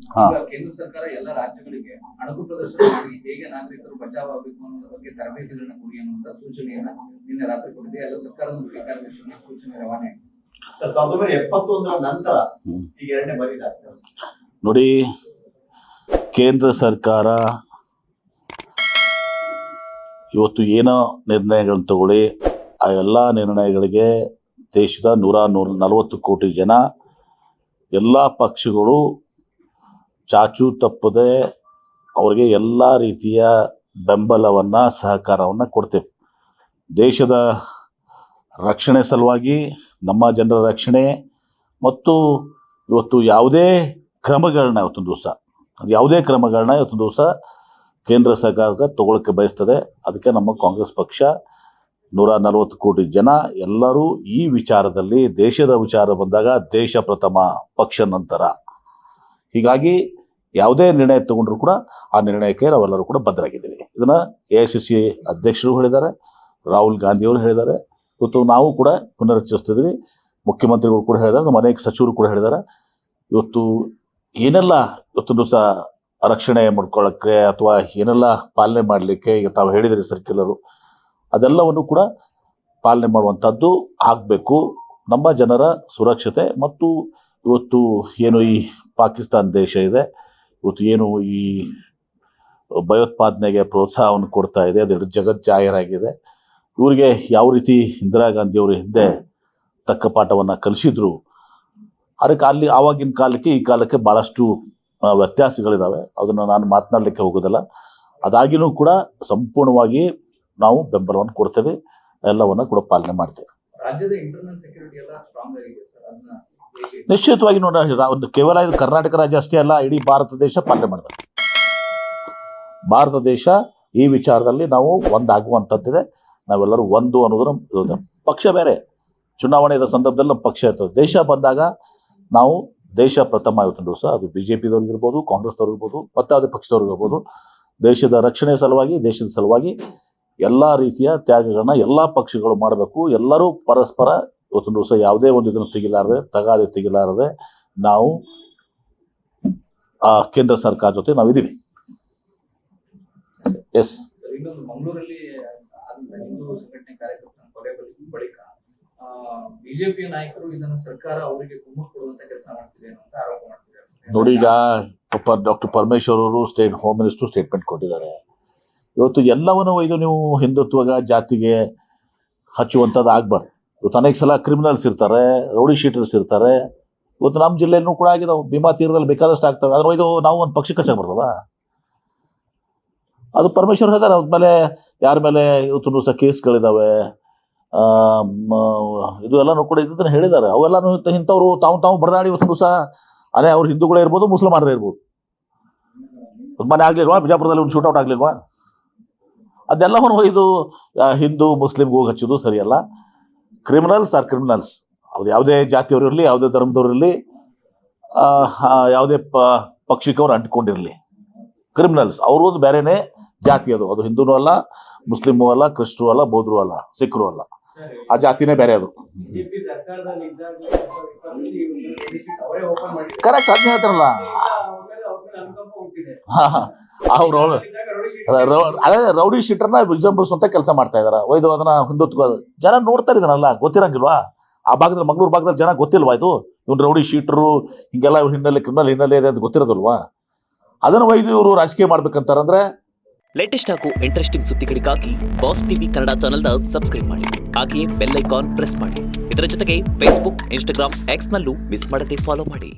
ಈಗ ಕೇಂದ್ರ ಸರ್ಕಾರ ಎಲ್ಲ ರಾಜ್ಯಗಳಿಗೆ ಅಣಕು ಪ್ರದರ್ಶನ ಮಾಡಿ ಹೇಗೆ ನಾಗರಿಕರು ಬಚಾವ್ ಆಗಬೇಕು ಅನ್ನೋದ್ರ ಬಗ್ಗೆ ತರಬೇತಿಗಳನ್ನ ಕೊಡಿ ಅನ್ನುವಂತ ಸೂಚನೆಯನ್ನ ನಿನ್ನೆ ರಾತ್ರಿ ಕೊಟ್ಟಿದೆ. ಎಲ್ಲ ಸರ್ಕಾರದ ಮುಖ್ಯ ಕಾರ್ಯದರ್ಶಿಗಳ ಸೂಚನೆ ರವಾನೆ 1971 ನಂತರ ಈಗ ಎರಡನೇ ಬಾರಿ ನೋಡಿ, ಕೇಂದ್ರ ಸರ್ಕಾರ ಇವತ್ತು ಏನೋ ನಿರ್ಣಯಗಳನ್ನು ತಗೊಳ್ಳಿ, ಆ ಎಲ್ಲ ನಿರ್ಣಯಗಳಿಗೆ ದೇಶದ 140 ಕೋಟಿ ಜನ ಎಲ್ಲ ಪಕ್ಷಗಳು ಚಾಚು ತಪ್ಪದೆ ಅವರಿಗೆ ಎಲ್ಲ ರೀತಿಯ ಬೆಂಬಲವನ್ನು ಸಹಕಾರವನ್ನು ಕೊಡ್ತೇವೆ. ದೇಶದ ರಕ್ಷಣೆ ಸಲುವಾಗಿ, ನಮ್ಮ ಜನರ ರಕ್ಷಣೆ ಮತ್ತು ಇವತ್ತು ಯಾವುದೇ ಕ್ರಮಗಳನ್ನ ಇವತ್ತೊಂದು ದಿವಸ ಕೇಂದ್ರ ಸರ್ಕಾರ ತಗೊಳ್ಳಕ್ಕೆ ಬಯಸ್ತದೆ. ಅದಕ್ಕೆ ನಮ್ಮ ಕಾಂಗ್ರೆಸ್ ಪಕ್ಷ 140 ಕೋಟಿ ಜನ ಎಲ್ಲರೂ ಈ ವಿಚಾರದಲ್ಲಿ, ದೇಶದ ವಿಚಾರ ಬಂದಾಗ ದೇಶ ಪ್ರಥಮ ಪಕ್ಷ ನಂತರ, ಹೀಗಾಗಿ ಯಾವುದೇ ನಿರ್ಣಯ ತಗೊಂಡ್ರು ಕೂಡ ಆ ನಿರ್ಣಯಕ್ಕೆ ನಾವೆಲ್ಲರೂ ಕೂಡ ಬದ್ಧರಾಗಿದ್ದೀವಿ. ಇದನ್ನ AICC ಅಧ್ಯಕ್ಷರು ಹೇಳಿದ್ದಾರೆ, ರಾಹುಲ್ ಗಾಂಧಿ ಅವರು ಹೇಳಿದ್ದಾರೆ, ಇವತ್ತು ನಾವು ಕೂಡ ಪುನರುಚ್ಚರಿಸ್ತಿದ್ದೀವಿ. ಮುಖ್ಯಮಂತ್ರಿಗಳು ಕೂಡ ಹೇಳಿದ್ದಾರೆ, ನಮ್ಮ ಅನೇಕ ಸಚಿವರು ಕೂಡ ಹೇಳಿದ್ದಾರೆ. ಇವತ್ತು ಏನೆಲ್ಲ ಇವತ್ತೊಂದು ದಿವಸ ರಕ್ಷಣೆ ಮಾಡ್ಕೊಳ್ಳೋಕ್ಕೆ ಅಥವಾ ಏನೆಲ್ಲ ಪಾಲನೆ ಮಾಡಲಿಕ್ಕೆ ಈಗ ತಾವು ಹೇಳಿದ್ರಿ ಸರ್ಕ್ಯುಲರು, ಅದೆಲ್ಲವನ್ನು ಕೂಡ ಪಾಲನೆ ಮಾಡುವಂಥದ್ದು ಆಗಬೇಕು. ನಮ್ಮ ಜನರ ಸುರಕ್ಷತೆ ಮತ್ತು ಇವತ್ತು ಏನು ಈ ಪಾಕಿಸ್ತಾನ ದೇಶ ಇದೆ, ಇವತ್ತು ಏನು ಈ ಭಯೋತ್ಪಾದನೆಗೆ ಪ್ರೋತ್ಸಾಹವನ್ನು ಕೊಡ್ತಾ ಇದೆ, ಅದು ಜಗಜ್ಜಾಹೀರಾಗಿದೆ. ಇವರಿಗೆ ಯಾವ ರೀತಿ ಇಂದಿರಾ ಗಾಂಧಿಯವರು ಹಿಂದೆ ತಕ್ಕ ಪಾಠವನ್ನು ಕಲಿಸಿದ್ರು, ಅದಕ್ಕೆ ಆವಾಗಿನ ಕಾಲಕ್ಕೆ ಈ ಕಾಲಕ್ಕೆ ಭಾಳಷ್ಟು ವ್ಯತ್ಯಾಸಗಳಿದ್ದಾವೆ. ಅದನ್ನು ನಾನು ಮಾತನಾಡಲಿಕ್ಕೆ ಹೋಗೋದಿಲ್ಲ. ಅದಾಗಿನೂ ಕೂಡ ಸಂಪೂರ್ಣವಾಗಿ ನಾವು ಬೆಂಬಲವನ್ನು ಕೊಡ್ತೇವೆ, ಎಲ್ಲವನ್ನ ಕೂಡ ಪಾಲನೆ ಮಾಡ್ತೇವೆ. ರಾಜ್ಯದ ಇಂಟರ್ನಲ್ ಸೆಕ್ಯೂರಿಟಿ ಎಲ್ಲ ಸ್ಟ್ರಾಂಗ್ ಆಗಿದೆ ಸರ್. ಅದನ್ನ ನಿಶ್ಚಿತವಾಗಿ ನೋಡಿ, ಕೇವಲ ಇದು ಕರ್ನಾಟಕ ರಾಜ್ಯ ಅಷ್ಟೇ ಅಲ್ಲ, ಇಡೀ ಭಾರತ ದೇಶ ಪಾಲನೆ ಮಾಡಬೇಕು. ಭಾರತ ದೇಶ ಈ ವಿಚಾರದಲ್ಲಿ ನಾವು ಒಂದಾಗುವಂಥದ್ದಿದೆ. ನಾವೆಲ್ಲರೂ ಒಂದು ಅನ್ನೋದ್ರ ಪಕ್ಷ ಬೇರೆ, ಚುನಾವಣೆ ಸಂದರ್ಭದಲ್ಲಿ ನಮ್ಮ ಪಕ್ಷ ಇರ್ತದೆ. ದೇಶ ಬಂದಾಗ ನಾವು ದೇಶ ಪ್ರಥಮ ಇವತ್ತೊಂದು ದಿವಸ, ಅದು BJPದವ್ರಿಗಿರ್ಬೋದು, ಕಾಂಗ್ರೆಸ್ದವ್ರಿಗಿರ್ಬೋದು, ಮತ್ತೆ ಯಾವುದೇ ಪಕ್ಷದವ್ರಿಗಿರ್ಬೋದು, ದೇಶದ ರಕ್ಷಣೆ ಸಲುವಾಗಿ, ದೇಶದ ಸಲುವಾಗಿ ಎಲ್ಲ ರೀತಿಯ ತ್ಯಾಗಗಳನ್ನ ಎಲ್ಲ ಪಕ್ಷಗಳು ಮಾಡಬೇಕು. ಎಲ್ಲರೂ ಪರಸ್ಪರ ಇವತ್ತೊಂದು ದಿವಸ ಯಾವುದೇ ಒಂದು ಇದನ್ನು ತೆಗಿಲಾರದೆ ನಾವು ಕೇಂದ್ರ ಸರ್ಕಾರ ಜೊತೆ ನಾವಿದ್ದೀವಿ. ಎಸ್, ಇನ್ನೊಂದು ಮಂಗಳೂರಲ್ಲಿ ಹಿಂದೂ ಸಂಘಟನೆ ಕಾರ್ಯಕರ್ತರ ಕೊಲೆ ಬಳಿಕ ಬಿಜೆಪಿಯ ನಾಯಕರು ಇದನ್ನು ಸರ್ಕಾರ ಅವರಿಗೆ ಕುಮ್ಮಕ್ಕು ಕೊಡುವಂತ ಕೆಲಸ ಮಾಡ್ತಿದೆ ಅಂತ ಆರೋಪ ಮಾಡ್ತಿದ್ದಾರೆ. ನೋಡಿ, ಈಗ ಡಾಕ್ಟರ್ ಪರಮೇಶ್ವರ್ ಅವರು ಹೋಮ್ ಮಿನಿಸ್ಟರ್ ಸ್ಟೇಟ್ಮೆಂಟ್ ಕೊಟ್ಟಿದ್ದಾರೆ. ಇವತ್ತು ಎಲ್ಲವನ್ನೂ ಇದು ನೀವು ಹಿಂದುತ್ವಗ ಜಾತಿಗೆ ಹಚ್ಚುವಂಥದ್ದು ಆಗ್ಬಾರ್ದು. ಇವತ್ತು ಅನೇಕ ಸಲ ಕ್ರಿಮಿನಲ್ಸ್ ಇರ್ತಾರೆ, ರೌಡಿ ಶೀಟರ್ಸ್ ಇರ್ತಾರೆ. ಇವತ್ತು ನಮ್ಮ ಜಿಲ್ಲೆಯಲ್ಲೂ ಕೂಡ ಆಗಿದಾವೆ, ಭೀಮಾ ತೀರದಲ್ಲಿ ಬೇಕಾದಷ್ಟು ಆಗ್ತವೆ. ಆದ್ರೆ ಇದು ನಾವು ಒಂದು ಪಕ್ಷಕ್ಕೆ ಹಚ್ಚಾಕ ಬರ್ತವ? ಅದು ಪರಮೇಶ್ವರ್ ಹೇಳ್ತಾರೆ. ಅದ್ಮೇಲೆ ಯಾರ ಮೇಲೆ ಇವತ್ತು ಸಹ ಕೇಸ್ಗಳಿದಾವೆ, ಇದು ಎಲ್ಲನೂ ಕೂಡ ಇದನ್ನ ಹೇಳಿದ್ದಾರೆ. ಅವೆಲ್ಲನೂ ಇಂಥವ್ರು ತಾವು ಬಡದಾಡಿ ಇವತ್ತು ಸಹ ಅವ್ರು ಹಿಂದೂಗಳೇ ಇರ್ಬೋದು, ಮುಸಲ್ಮಾನರೇ ಇರ್ಬೋದು. ಮನೆ ಆಗ್ಲಿಲ್ವಾ ಬಿಜಾಪುರದಲ್ಲಿ ಒಂದು ಶೂಟೌಟ್ ಆಗ್ಲಿಲ್ವಾ? ಅದೆಲ್ಲವನ್ನು ಇದು ಹಿಂದೂ ಮುಸ್ಲಿಮ್ಗೆ ಹೋಗಿ ಹಚ್ಚೋದು ಸರಿಯಲ್ಲ. Criminals R criminals. ಅವ್ರು ಯಾವುದೇ ಜಾತಿಯವರು ಇರಲಿ, ಯಾವುದೇ ಧರ್ಮದವ್ರು ಇರಲಿ, ಯಾವುದೇ ಪಕ್ಷಕ್ಕೆ ಅವ್ರು ಅಂಟ್ಕೊಂಡಿರಲಿ, ಕ್ರಿಮಿನಲ್ಸ್ ಅವರು ಒಂದು ಬೇರೆನೇ ಜಾತಿ. ಅದು ಹಿಂದೂನೂ ಅಲ್ಲ, ಮುಸ್ಲಿಮೂ ಅಲ್ಲ, ಕ್ರಿಸ್ತರು ಅಲ್ಲ, ಬೌದ್ಧರು ಅಲ್ಲ, ಸಿಖ್ರು ಅಲ್ಲ, ಆ ಜಾತಿನೇ ಬೇರೆ. ಅದು ಕರೆಕ್ಟ್, ಅದನ್ನ ಹೇಳ್ತಾರಲ್ಲ. ಅದೇ ರೌಡಿ ಶೀಟರ್ನ ವಿಜೃಂಭಿಸುವಂತ ಕೆಲಸ ಮಾಡ್ತಾ ಇದಾರೆ. ಒಯ್ದು ಅದನ್ನ ಹಿಂದುತ್ವ ಜನ ನೋಡ್ತಾ ಇದನ್ನಲ್ಲ, ಗೊತ್ತಿರಂಗಿಲ್ವಾ? ಆ ಭಾಗದಲ್ಲಿ, ಮಂಗಳೂರು ಭಾಗದಲ್ಲಿ ಜನ ಗೊತ್ತಿಲ್ವಾ ಇದು ಇವ್ನು ರೌಡಿ ಶೀಟರು, ಹಿಂಗೆಲ್ಲ ಇವ್ರ ಹಿನ್ನೆಲೆ, ಕ್ರಿಮಿನಲ್ ಹಿನ್ನೆಲೆ ಇದೆ ಅಂತ ಗೊತ್ತಿರೋದಲ್ವಾ? ಅದನ್ನ ಒಯ್ದು ಇವರು ರಾಜಕೀಯ ಮಾಡ್ಬೇಕಂತಾರಂದ್ರೆ. ಲೇಟೆಸ್ಟ್ ಹಾಗೂ ಇಂಟ್ರೆಸ್ಟಿಂಗ್ ಸುದ್ದಿಗಳಿಗಾಗಿ ಬಾಸ್ ಟಿವಿ ಕನ್ನಡ ಚಾನೆಲ್ನ ಸಬ್ಸ್ಕ್ರೈಬ್ ಮಾಡಿ, ಹಾಗೆಯೇ ಬೆಲ್ ಐಕಾನ್ ಪ್ರೆಸ್ ಮಾಡಿ. ಇದರ ಜೊತೆಗೆ ಫೇಸ್ಬುಕ್, ಇನ್ಸ್ಟಾಗ್ರಾಮ್, ಎಕ್ಸ್ ನಲ್ಲೂ ಮಿಸ್ ಮಾಡದೆ ಫಾಲೋ ಮಾಡಿ.